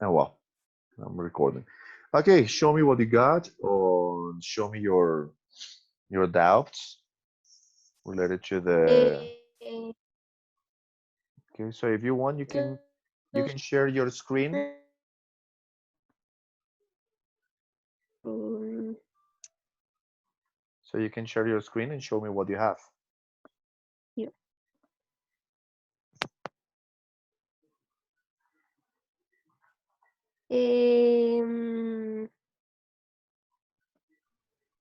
Oh well, I'm recording. Okay, show me what you got, or show me your doubts related to the. Eh, Okay, so if you want, you can share your screen. mm, So you can share your screen and show me what you have. here. Um,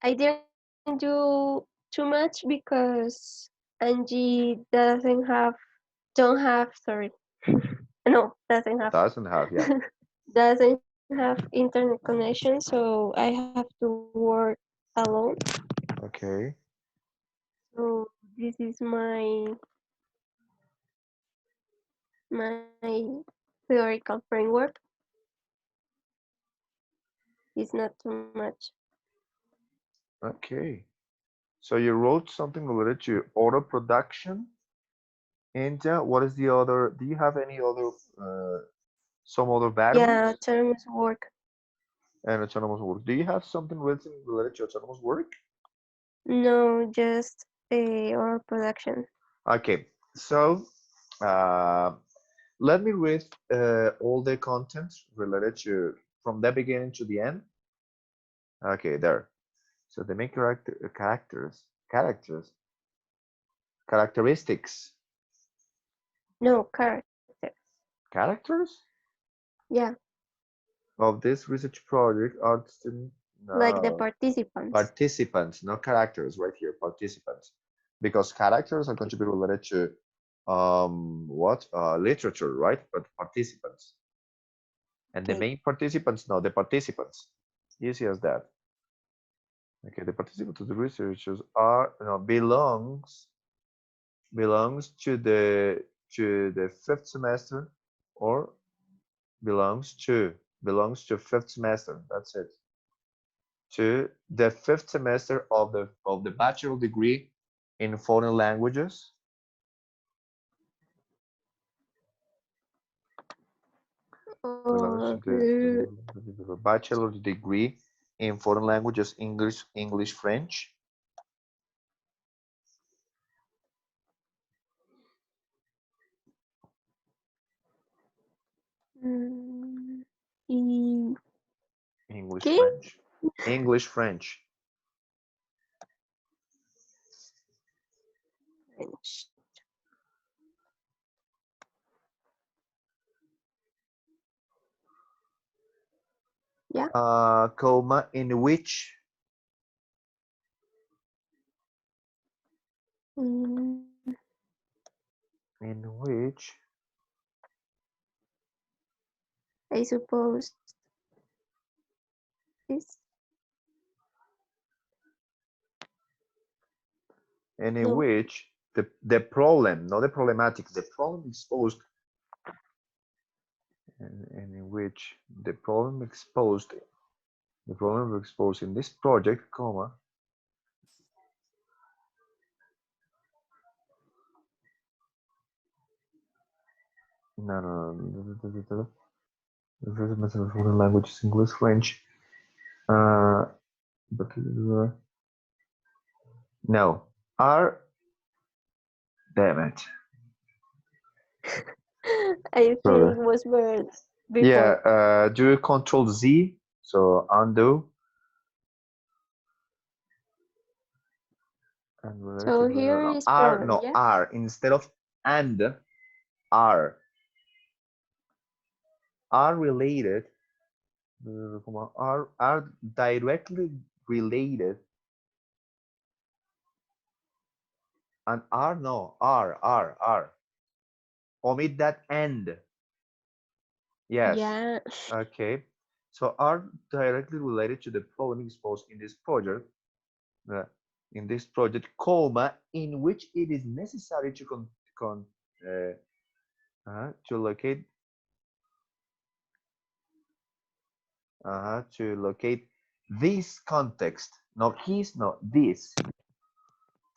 I didn't do too much because Angie don't have, sorry, no, doesn't have, Doesn't have, yeah. doesn't have internet connection, so I have to work alone. Okay, So this is my theoretical framework. It's not too much. okay. So you wrote something related to auto production, and what is the other? Do you have any other, some other Yeah, variables autonomous work. and autonomous work? Do you have something written related to autonomous work? No, just or production. Okay, so uh, let me read all the content related to from the beginning to the end. Okay, there. So the main characteristics, No, characters. characters Yeah, of this research project are student, like the no, participants. participants, not characters, right here, participants, because characters are going to be related to what literature, right? But participants and the Okay. main participants, no, the participants. Easy as that. Okay, the participants of the researchers are, no, belongs to the fifth semester, or belongs to fifth semester. That's it. To the fifth semester of the bachelor degree in foreign languages. Belongs to the bachelor degree in foreign languages, English, French. Mm, y- English, ¿Qué? French. English, French. French. Yeah. Comma, Mm, in which I suppose this. and in No. which the problem, not the problematic, the problem exposed, and in which the problem exposed in this project, comma, no, no, no, the first method of foreign language is English, French, but no, are, damn it, I sorry. think was word Yeah, before. do Control Z, so undo, and related to So here no, is R, problem, no, yeah? R, instead of and, are, are related, are directly related, and are, no, are, omit that and, yes, Yeah. okay, so are directly related to the problem exposed uh, in this project, comma, in which it is necessary to con uh, to locate to locate this context, not his, no,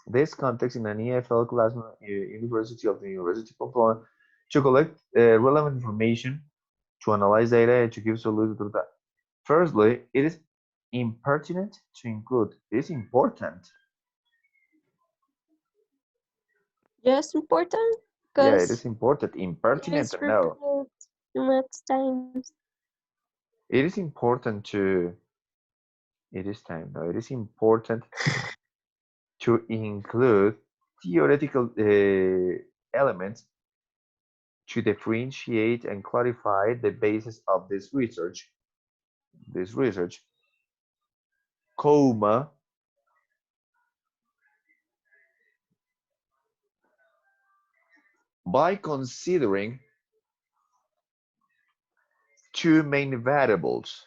this context in an EFL class University of the University of Pamplona to collect relevant information to analyze data and to give solutions to that. Firstly, it is impertinent to include. It is important. Just important Yeah, it because is important. it Impertinent, is no. repeated too much times. It is important to. It is time. No, it is important to include theoretical elements to differentiate and clarify the basis of this research, comma, by considering two main variables.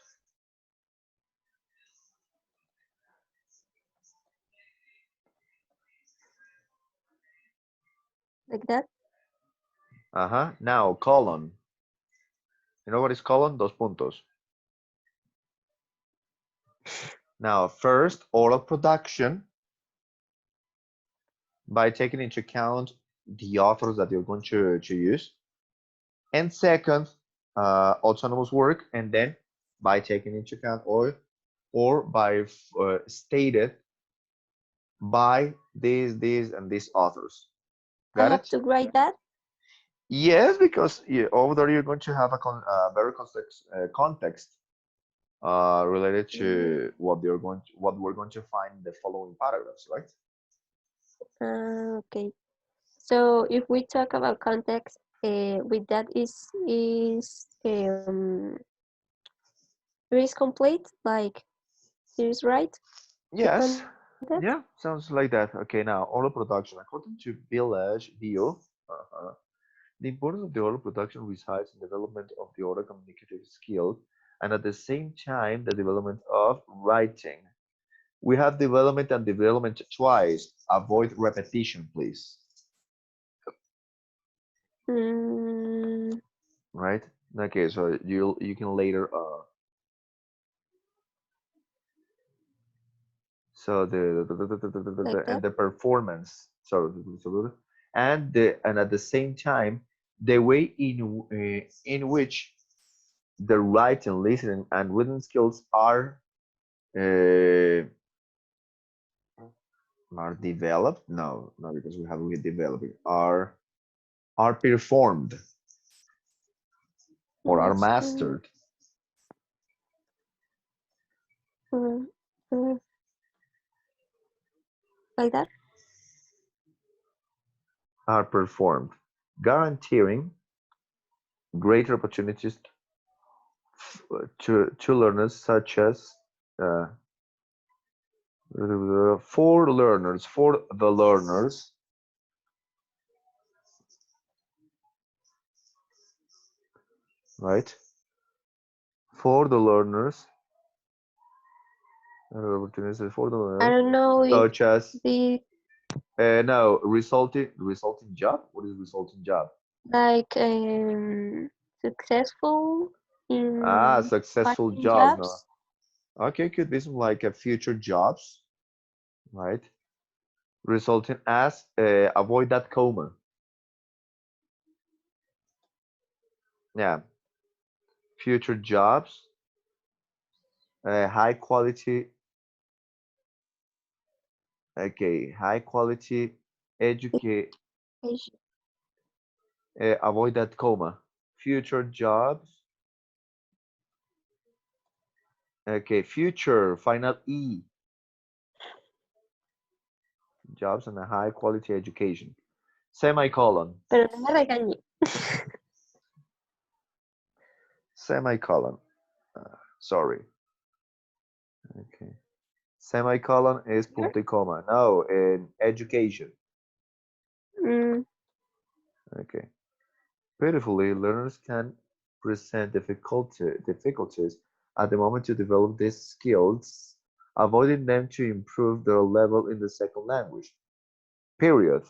Like that. Now, colon. You know what is colon? Dos puntos. Now, first, oral production by taking into account the authors that you're going to use. And second, autonomous work, and then by taking into account or by stated by these, and these authors. I Got have it? to write that. Yes, because over there you're going to have a very context related Mm, to what we're going to find in the following paragraphs, right? okay. So if we talk about context, with that is complete, like it is right, the Yes. context. Yeah, sounds like that. Okay, now oral production. According to Village Bio, the importance of the oral production resides in development of the oral communicative skill and at the same time the development of writing. We have development and development twice. Avoid repetition, please. Mm, Right? Okay, so you can later so like and that. the performance and at the same time the way in which the writing, listening, and reading skills uh, are developed. No, because we have redeveloping are performed or are Master, mastered. mm, mm, like that. Are performed, guaranteeing greater opportunities to learners such as uh, for the learners, right? For the learners, opportunities for the I learners, don't know if such as the no resulting job. What is resulting job? like successful in Successful finding job. No, jobs. okay, could be some like a future jobs, right? Resulting as avoid that comma. Yeah, future jobs, high quality. Okay, high quality educate. Avoid that comma. Future jobs. Okay, future final E jobs and a high quality education. Semicolon. Pero no me regañe. Semicolon. Sorry. Okay. Semicolon is Sure. punto y coma. No, in education. Mm, Okay. Beautifully, learners can present difficulties at the moment to develop these skills, avoiding them to improve their level in the second language. Period.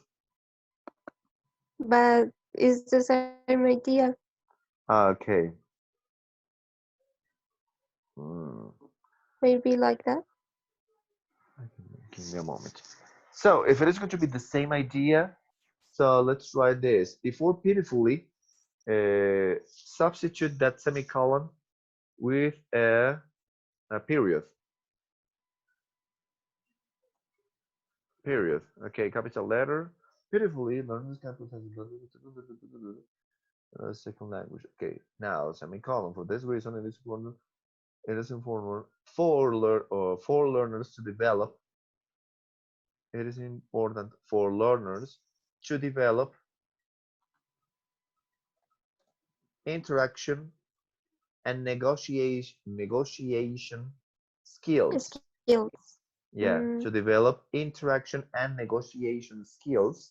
but it's the same idea. Okay. Mm, Maybe like that. give me a moment. So, if it is going to be the same idea, so let's try this. Before beautifully, Substitute that semicolon with a period. Period. Okay, capital letter. Beautifully, learners capital second language. Okay, now semicolon. For this reason, it is important. It is important for learners to develop. It is important for learners to develop interaction and negotiation skills. Skills. Yeah, to develop interaction and negotiation skills.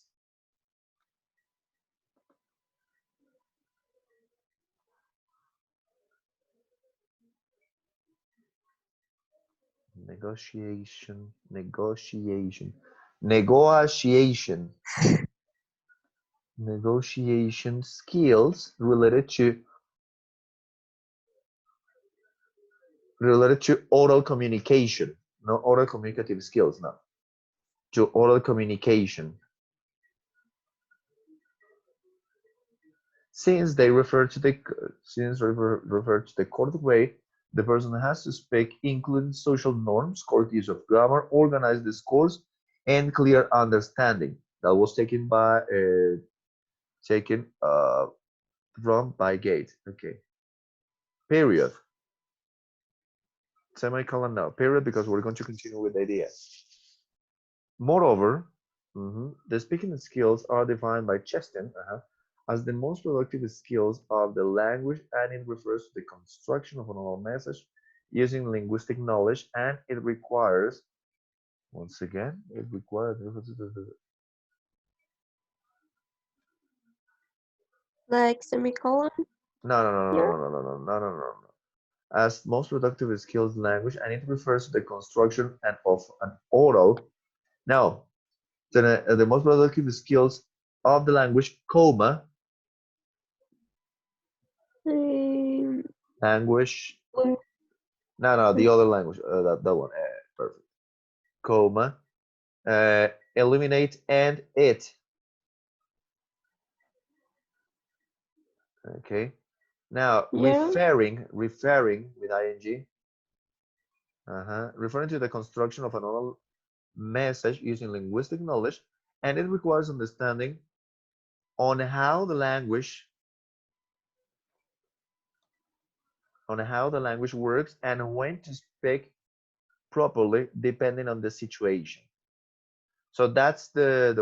Negotiation skills related to oral communication, not oral communicative skills, no, to oral communication. Since they refer to the refer to the correct way the person has to speak, including social norms, correct use of grammar, organized discourse, and clear understanding. That was taken from by Gate. Okay. Period. Semicolon now. Period, because we're going to continue with the idea. Moreover, the speaking skills are defined by Cheston as the most productive skills of the language, and it refers to the construction of an oral message using linguistic knowledge, and it requires, once again, it requires. Like semicolon No, no, no, here. no, no, no, no, no, no, no, no. As most productive skills language, and it refers to the construction and of an oral. Now, the most productive skills of the language, comma, Um, language. mm, No, no, the other language, that one, perfect. Comma, eliminate and it. Okay. Now, yeah. referring with ing, referring to the construction of an oral message using linguistic knowledge, and it requires understanding on how the language works and when to speak properly depending on the situation. So that's the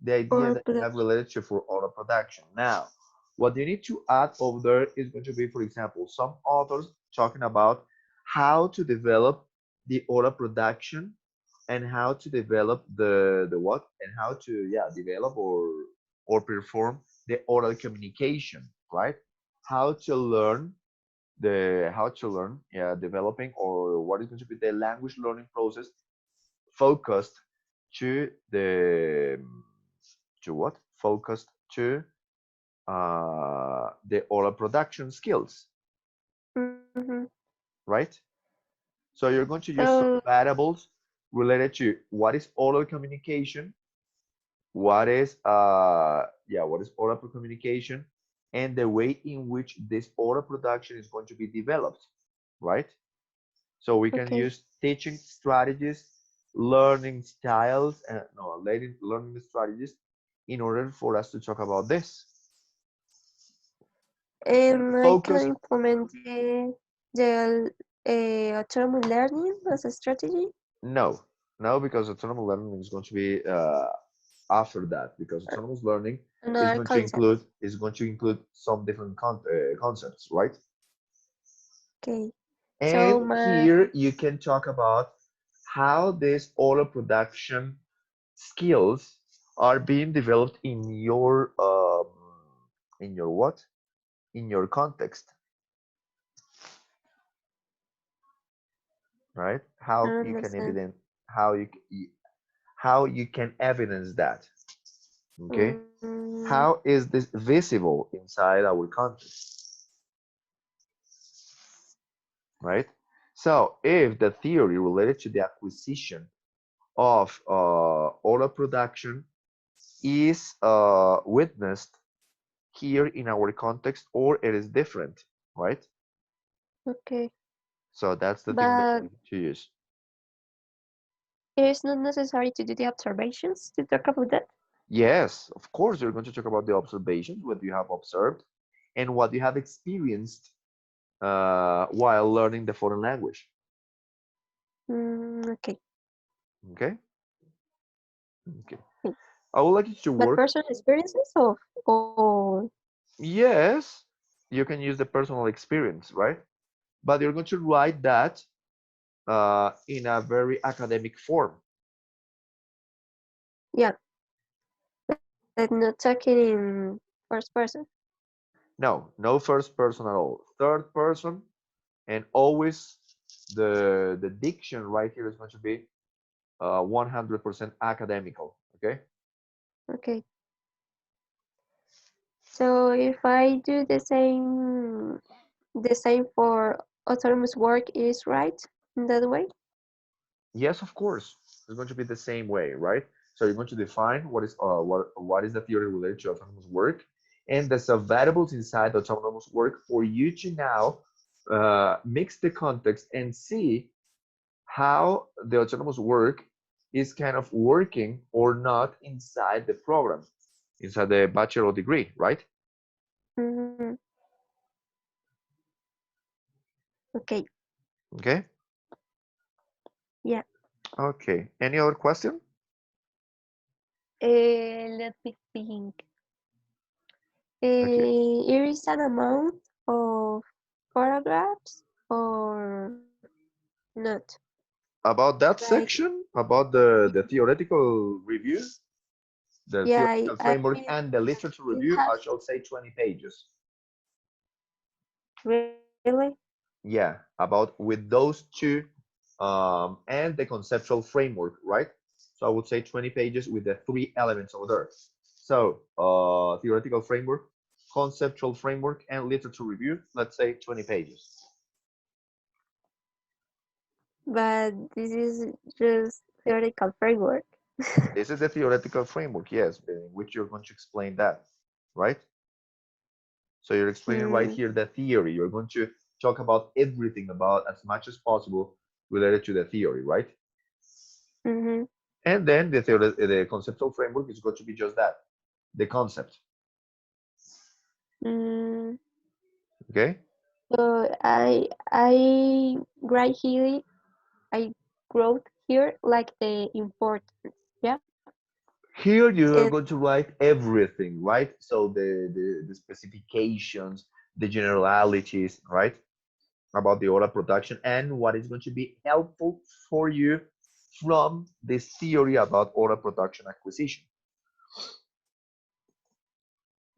idea Or that you have related to for auto production. Now, what you need to add over there is going to be, for example, some authors talking about how to develop the auto production and how to develop the what and how to develop or perform the oral communication, right? How to learn developing or what is going to be the language learning process focused to the to what? Focused to the oral production skills, mm-hmm. right? So you're going to use some So variables related to what is oral communication, what is oral communication, and the way in which this oral production is going to be developed, right? So we can okay. use teaching strategies, learning styles, and no, learning strategies in order for us to talk about this. And I can Focus. implement the autonomous learning as a strategy. No, no, because autonomous learning is going to be after that. Because autonomous learning Another concept. is going to include some different concepts, right? Okay. So And my here you can talk about how these auto production skills are being developed in your what? In your context, right? I How you can understand. evidence how how you can evidence that, okay? Mm, How is this visible inside our context, right? So if the theory related to the acquisition of oral production is witnessed here in our context or it is different, right? Okay. So that's the thing that we But need to use. it is not necessary to do the observations to talk about that. Yes, of course, you're going to talk about the observations, what you have observed, and what you have experienced while learning the foreign language. Okay. Okay? Okay. Okay. I would like you to But work. personal experiences of or Yes, you can use the personal experience, right? But you're going to write that in a very academic form. yeah, but not talking in first person. No, no first person at all. Third person, and always the diction right here is going to be 100% academical. Okay. Okay. So if I do the same for autonomous work is right in that way? Yes, of course. It's going to be the same way, right? So you're going to define what is the theory related to autonomous work and the sub-variables inside autonomous work for you to now mix the context and see how the autonomous work is kind of working or not inside the program, inside the bachelor degree, right? Mm, okay. Okay. Yeah. Okay. Any other question? Let me think. Okay. Here is an amount of paragraphs or not? About that Like, section, about the theoretical review, the yeah, theoretical framework and the literature it review, has I shall say 20 pages. really. Yeah, about with those two and the conceptual framework, right? So I would say 20 pages with the three elements over there. So theoretical framework, conceptual framework, and literature review, let's say 20 pages. But this is just theoretical framework. This is the theoretical framework, yes, in which you're going to explain that, right? So you're explaining right Mm, here the theory. You're going to talk about everything about as much as possible related to the theory, right? mm-hmm, And then the conceptual framework is going to be just that, the concept. mm. Okay. So I write here I wrote here like the importance, yeah, Here and you're going to write everything, right? So the specifications, the generalities, right? About the oral production and what is going to be helpful for you from this theory about oral production acquisition.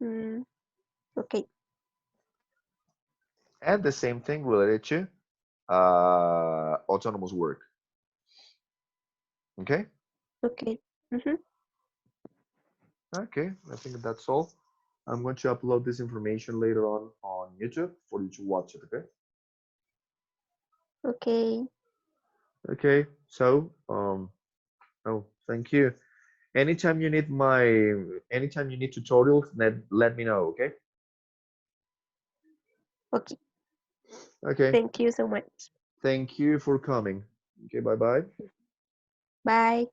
mm, okay, And the same thing related to autonomous work. Okay. okay, mm-hmm, Okay. I think that's all. I'm going to upload this information later on YouTube for you to watch it. Okay. okay, Okay. So, oh, thank you. Anytime you need tutorials, let me know. Okay. okay. Okay. Thank you so much. Thank you for coming. Okay. Bye bye. Bye.